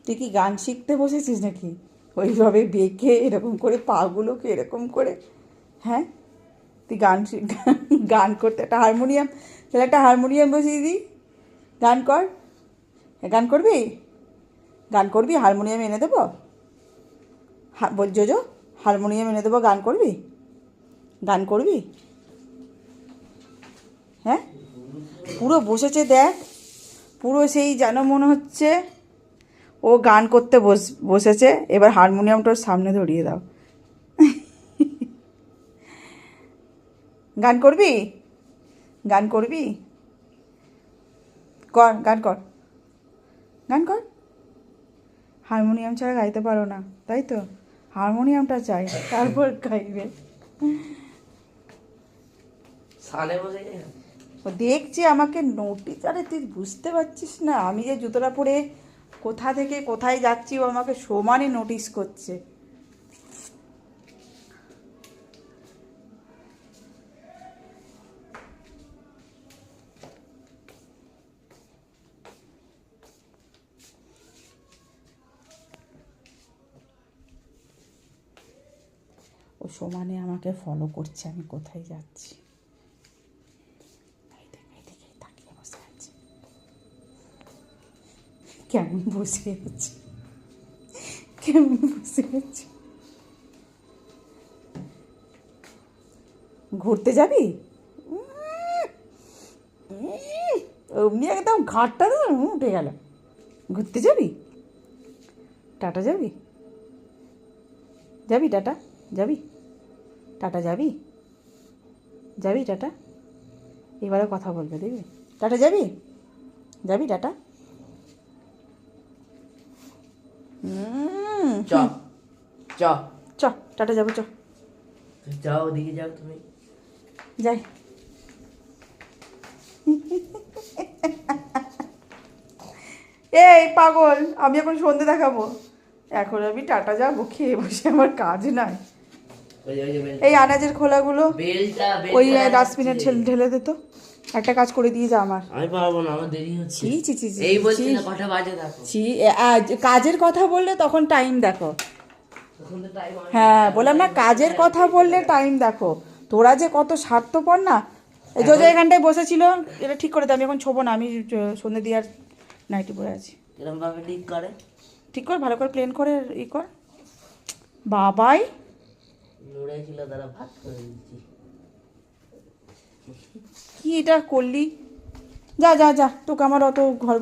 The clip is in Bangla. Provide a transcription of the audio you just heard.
তুই কি গান শিখতে বসেছিস নাকি? ওইভাবে বেঁকে এরকম করে পাগুলোকে এরকম করে, হ্যাঁ? তুই গান করতে একটা হারমোনিয়াম, তাহলে একটা হারমোনিয়াম বসিয়ে দিই, গান কর। গান করবি? গান করবি? হারমোনিয়াম এনে দেবো। বল জোজো, হারমোনিয়াম এনে দেবো, গান করবি? গান করবি? হ্যাঁ, পুরো বসেছে দেখ, পুরো সেই যেন মনে হচ্ছে ও গান করতে বসেছে। এবার হারমোনিয়ামটার সামনে ধরিয়ে দাও। গান করবি? গান করবি? কর, গান কর, গান কর। হারমোনিয়াম ছাড়া গাইতে পারো না, তাই তো? হারমোনিয়ামটা চাই, তারপর গাইবে। ও দেখছি আমাকে নোটিস, আরে তুই বুঝতে পারছিস না আমি যে জুতোটা পরে কোথা থেকে কোথায় যাচ্ছি, ও আমাকে সমানে নোটিস করছে। ও সমানে আমাকে ফলো করছে আমি কোথায় যাচ্ছি। তাকিয়ে বসে আছে, কেমন বসে আছে, কেমন বসে আছে। ঘুরতে যাবি? অমনি একদম ঘাটটা তো উঠে গেল। ঘুরতে যাবি? টাটা যাবি? যাবি টাটা? যাবি টাটা? যাবি? যাবি টাটা? এবারে কথা বলবে, দেখবি? টাটা যাবি? যাবি টাটা? চ চ চ টাটা যাবো, চ যাও, ওদিকে যাও তুমি। যাই। এই পাগল, আমি এখন সন্ধে দেখাবো, এখন আমি টাটা যাবো, খেয়ে বসে আমার কাজ নাই। এই আনাজের খোলাগুলো ওই ডাস্টবিনে ঢেলে দে তো, একটা কাজ করে দিয়ে যা আমার। আমি পারবো না, আমার দেরি হচ্ছে। ছি ছি ছি ছি, এই বলছি না, কটা বাজে দেখো। ছি, কাজের কথা বললে তখন টাইম দেখো। তখন তো টাইম হয়। হ্যাঁ, বললাম না কাজের কথা বললে টাইম দেখো। তোরা যে কত স্বার্থপর না। এই যে এখানটায় বসেছিল, এটা ঠিক করে দে, আমি এখন ছোবো না, আমি সন্ধে দিয়ে আর নাইটি পরে আছি। এরকম ভাবে ঠিক করে, ঠিক কর, ভালো করে প্লেন করে ই কর। বাবাই লড়াই ছিল, তারা ভাত করে দিচ্ছি। কি এটা করলি? যা যা যা, তোকে আমার অত ঘর